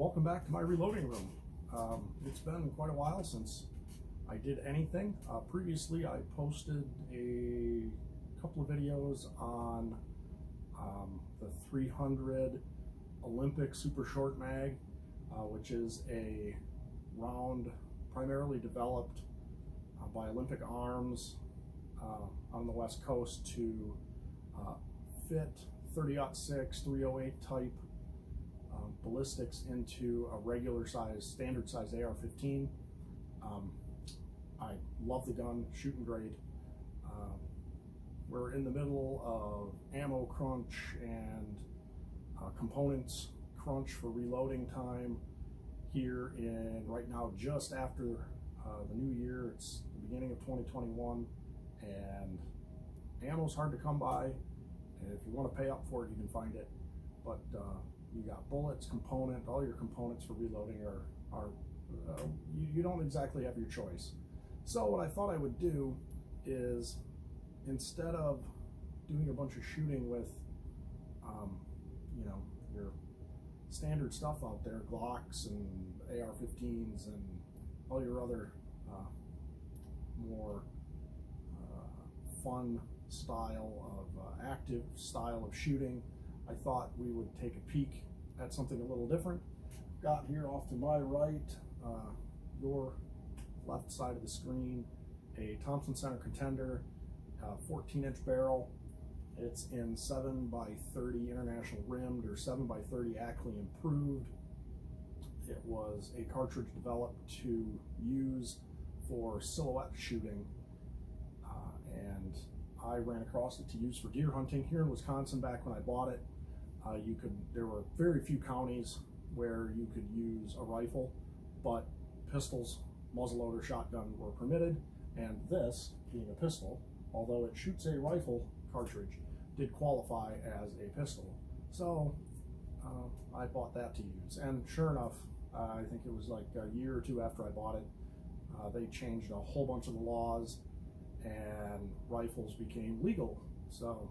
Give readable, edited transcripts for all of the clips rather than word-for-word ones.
Welcome back to my reloading room. It's been quite a while since I did anything. Previously I posted a couple of videos on the 300 Olympic Super Short Mag, which is a round primarily developed by Olympic Arms on the West Coast to fit 30-06, 308 type ballistics into a regular size, standard size AR-15. I love the gun, shooting great. We're in the middle of ammo crunch and components crunch for reloading time here right now, just after the new year. It's the beginning of 2021, and ammo's hard to come by. And if you want to pay up for it, you can find it. But you got bullets, all your components for reloading are you don't exactly have your choice. So what I thought I would do is, instead of doing a bunch of shooting with your standard stuff out there, Glocks and AR-15s and all your other more fun style of active style of shooting, I thought we would take a peek at something a little different. Got here off to my right, your left side of the screen, a Thompson Center Contender, 14-inch barrel. It's in 7x30 international rimmed or 7x30 Ackley improved. It was a cartridge developed to use for silhouette shooting, and I ran across it to use for deer hunting here in Wisconsin back when I bought it. There were very few counties where you could use a rifle, but pistols, muzzleloader, shotgun were permitted, and this, being a pistol, although it shoots a rifle cartridge, did qualify as a pistol. So I bought that to use, and sure enough, I think it was like a year or two after I bought it, they changed a whole bunch of the laws and rifles became legal. So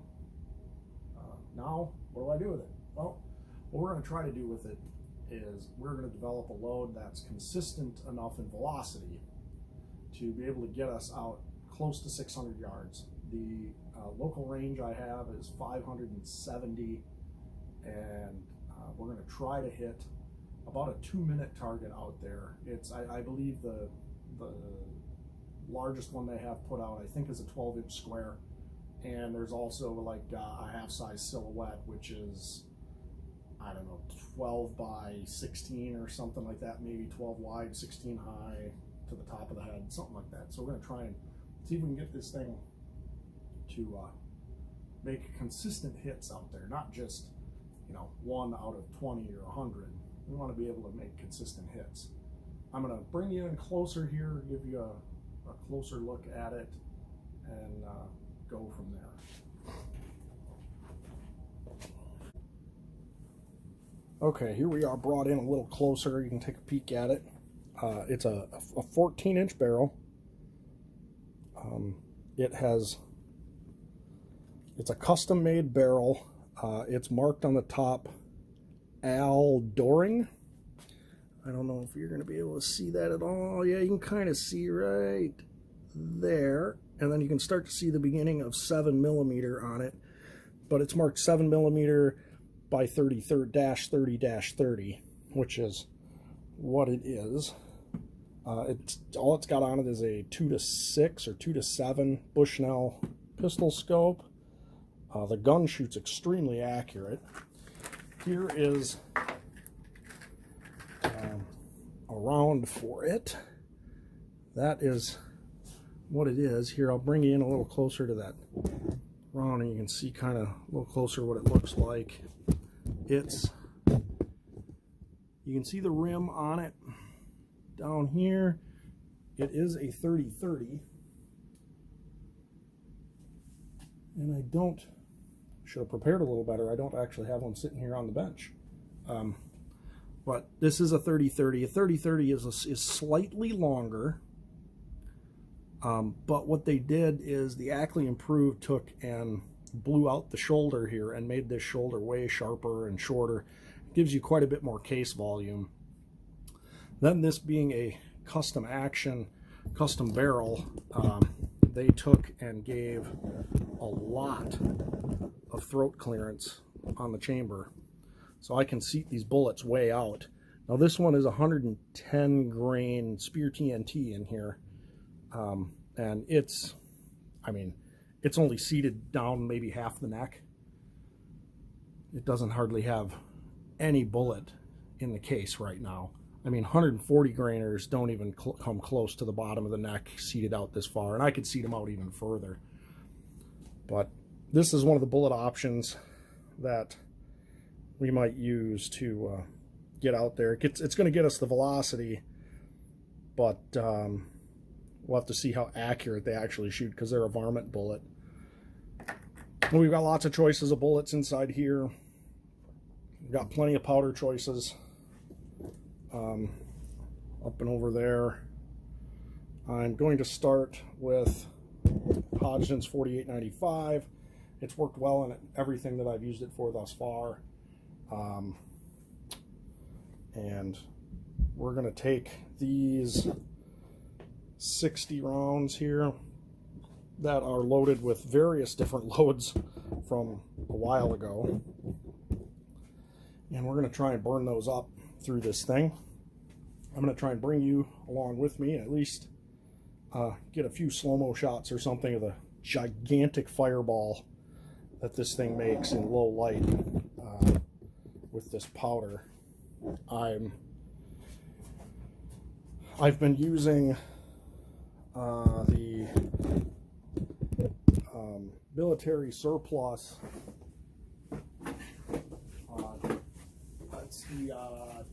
now what do I do with it? Well, what we're going to try to do with it is we're going to develop a load that's consistent enough in velocity to be able to get us out close to 600 yards. The local range I have is 570, and we're going to try to hit about a 2-minute target out there. It's I believe the largest one they have put out, I think, is a 12-inch square, and there's also like a half-size silhouette, which is, I don't know, 12 by 16 or something like that, maybe 12 wide, 16 high to the top of the head, something like that. So we're going to try and see if we can get this thing to make consistent hits out there, not just 1 out of 20 or 100. We want to be able to make consistent hits. I'm going to bring you in closer here, give you a closer look at it, and go from there. Okay, here we are, brought in a little closer. You can take a peek at it. It's a 14-inch barrel. It's a custom-made barrel. It's marked on the top Al Doring. I don't know if you're going to be able to see that at all. Yeah, you can kind of see right there, and then you can start to see the beginning of 7mm on it, but it's marked 7mm by 30-30-30, which is what it is. All it's got on it is a 2-6 or 2-7 Bushnell pistol scope. The gun shoots extremely accurate. Here is a round for it. That is what it is. Here, I'll bring you in a little closer to that round, and you can see kind of a little closer what it looks like. You can see the rim on it down here. It is a 30-30, and should have prepared a little better. I don't actually have one sitting here on the bench. But this is a 30-30. A 30-30 is slightly longer. But what they did is the Ackley Improved took and blew out the shoulder here and made this shoulder way sharper and shorter. It gives you quite a bit more case volume. Then this being a custom action, custom barrel, they took and gave a lot of throat clearance on the chamber. So I can seat these bullets way out. Now this one is 110 grain Spear TNT in here. And it's, I mean, it's only seated down maybe half the neck. It doesn't hardly have any bullet in the case right now. I mean, 140 grainers don't even come close to the bottom of the neck seated out this far, and I could seat them out even further. But this is one of the bullet options that we might use to get out there. It's going to get us the velocity, but we'll have to see how accurate they actually shoot, because they're a varmint bullet. And we've got lots of choices of bullets inside here. We've got plenty of powder choices. Up and over there. I'm going to start with Hodgdon's 4895. It's worked well in everything that I've used it for thus far. And we're going to take these 60 rounds here that are loaded with various different loads from a while ago. And we're going to try and burn those up through this thing. I'm going to try and bring you along with me, and at least get a few slow-mo shots or something of the gigantic fireball that this thing makes in low light with this powder. I've been using the military surplus. That's the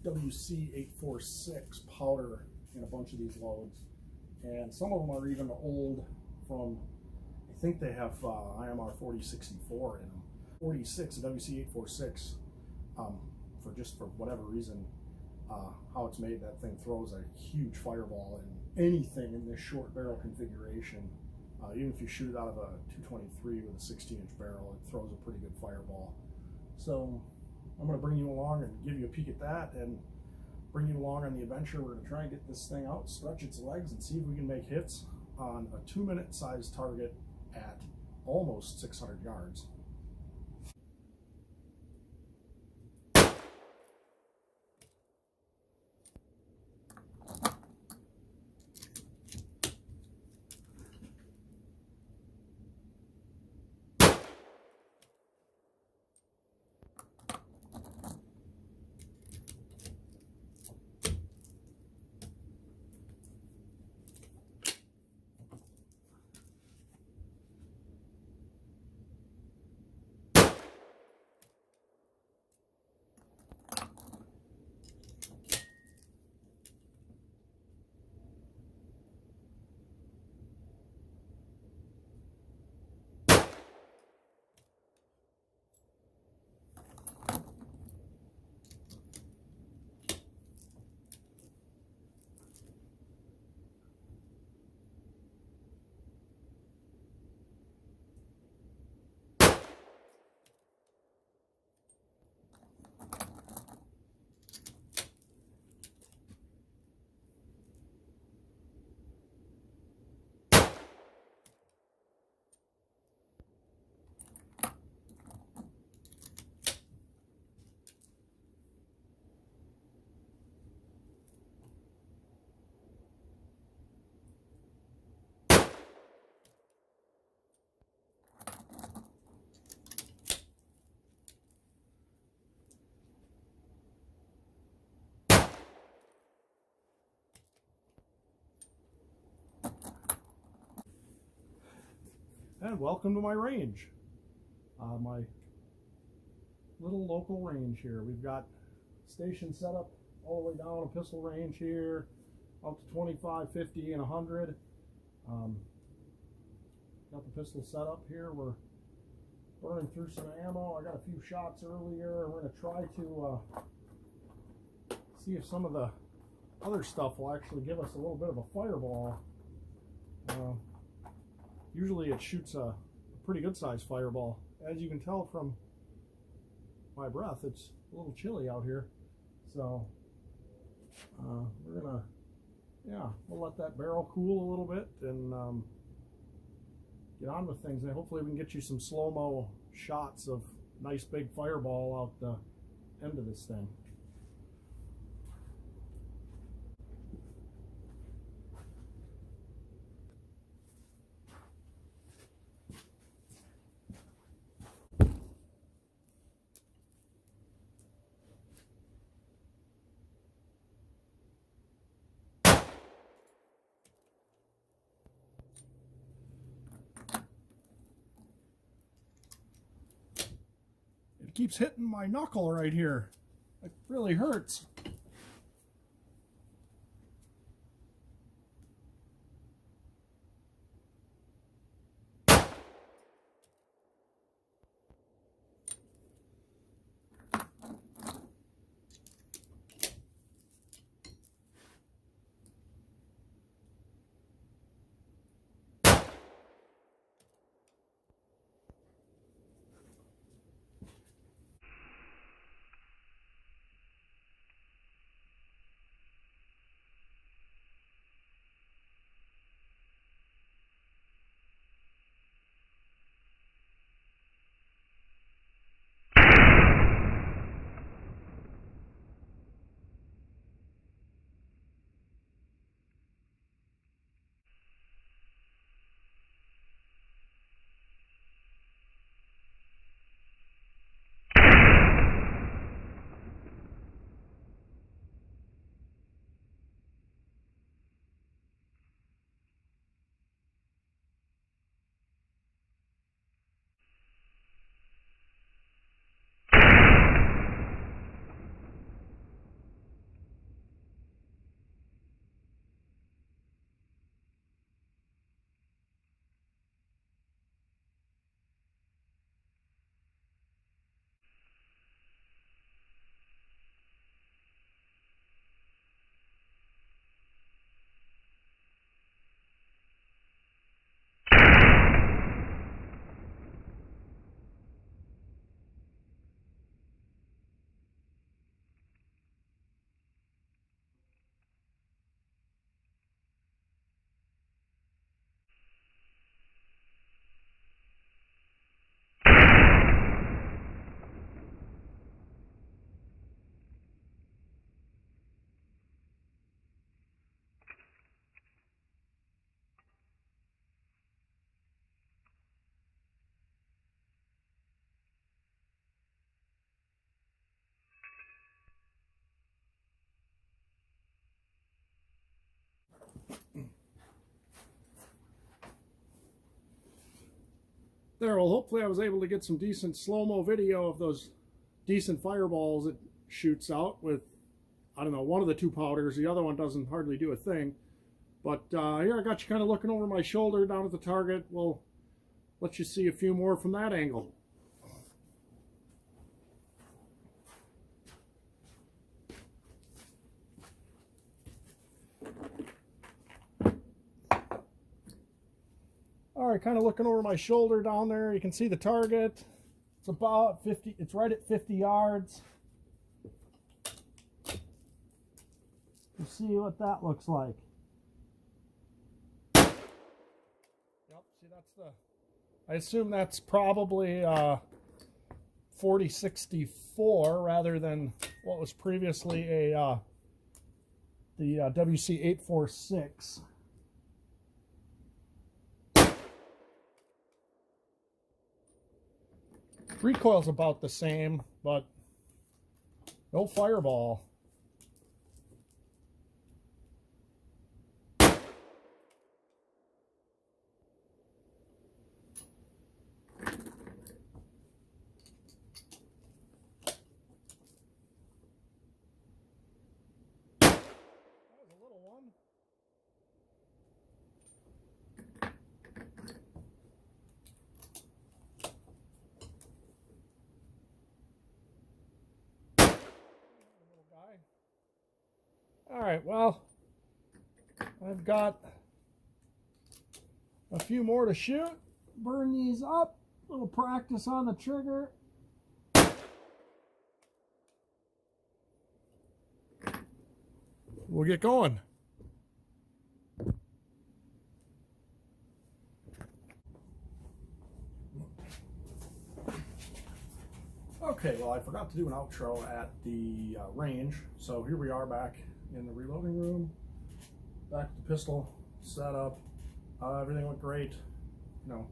WC846 powder in a bunch of these loads, and some of them are even old from, I think they have IMR 4064 in them. 46, WC846, for whatever reason, how it's made, that thing throws a huge fireball in anything in this short barrel configuration. Even if you shoot it out of a 223 with a 16-inch barrel, it throws a pretty good fireball. So I'm going to bring you along and give you a peek at that, and bring you along on the adventure. We're going to try and get this thing out, stretch its legs, and see if we can make hits on a 2-minute size target at almost 600 yards. And welcome to my range, my little local range here. We've got station set up all the way down a pistol range here, up to 25, 50, and 100. Got the pistol set up here. We're burning through some ammo. I got a few shots earlier. We're going to try to see if some of the other stuff will actually give us a little bit of a fireball. Usually it shoots a pretty good sized fireball. As you can tell from my breath, it's a little chilly out here. So we're gonna, yeah, we'll let that barrel cool a little bit and get on with things. And hopefully we can get you some slow-mo shots of nice big fireball out the end of this thing. It keeps hitting my knuckle right here. It really hurts. There, well, hopefully I was able to get some decent slow-mo video of those decent fireballs it shoots out with, I don't know, one of the two powders. The other one doesn't hardly do a thing. But here I got you kind of looking over my shoulder down at the target. We'll let you see a few more from that angle. All right, kind of looking over my shoulder down there, you can see the target. It's about 50, it's right at 50 yards. You see what that looks like. Yep, see that's the, I assume that's probably 4064 rather than what was previously a the WC846. Recoil's about the same, but no fireball. That was a little one. All right, well, I've got a few more to shoot. Burn these up. A little practice on the trigger. we'll get going. Okay, well, I forgot to do an outro at the range, so here we are back in the reloading room, back with the pistol set up. Everything went great, you know,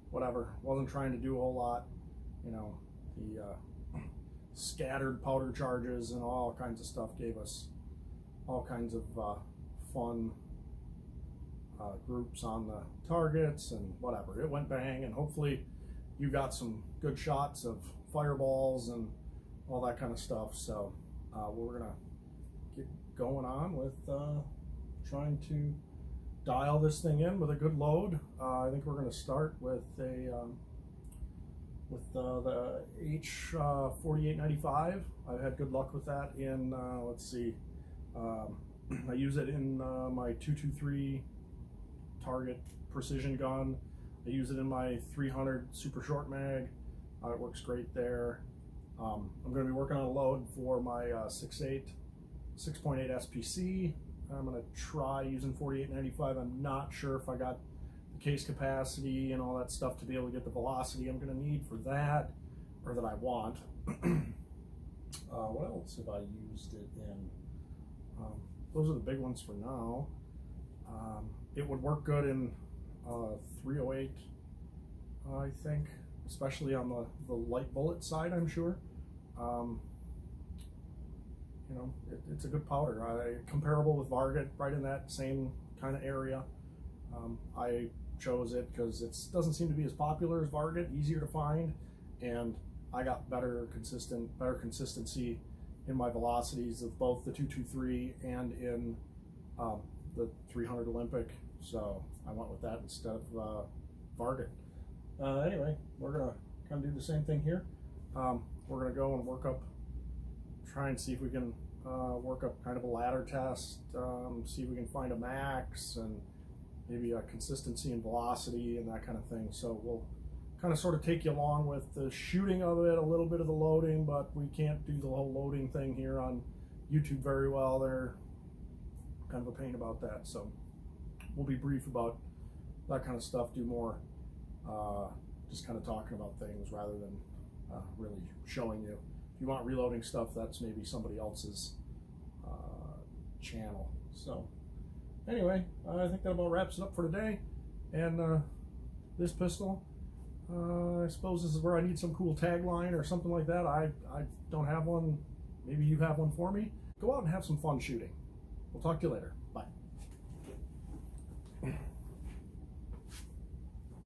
whatever. Wasn't trying to do a whole lot, you know. The scattered powder charges and all kinds of stuff gave us all kinds of fun groups on the targets and whatever. It went bang, and hopefully you got some good shots of fireballs and all that kind of stuff. So we're gonna get going on with trying to dial this thing in with a good load. I think we're gonna start with a the H4895. I've had good luck with that in let's see, I use it in my 223 target precision gun. I use it in my 300 super short mag. It works great there. I'm going to be working on a load for my 6.8 SPC. I'm going to try using 4895. I'm not sure if I got the case capacity and all that stuff to be able to get the velocity I'm going to need for that, or that I want. What else have I used it in? Those are the big ones for now. It would work good in 308, I think, especially on the light bullet side, I'm sure. You know, it's a good powder. Comparable with Varget, right in that same kind of area. I chose it because it doesn't seem to be as popular as Varget, easier to find, and I got better consistency in my velocities of both the 223 and in the 300 Olympic, so I went with that instead of Varget. Anyway, we're gonna kind of do the same thing here. We're gonna go and work up, try and see if we can work up kind of a ladder test, see if we can find a max and maybe a consistency and velocity and that kind of thing. So we'll kind of sort of take you along with the shooting of it, a little bit of the loading, but we can't do the whole loading thing here on YouTube very well. They're kind of a pain about that. So we'll be brief about that kind of stuff, do more just kind of talking about things rather than really showing you. If you want reloading stuff, that's maybe somebody else's channel. So anyway, I think that about wraps it up for today. And this pistol, I suppose this is where I need some cool tagline or something like that. I don't have one. Maybe you have one for me. Go out and have some fun shooting. We'll talk to you later. Bye.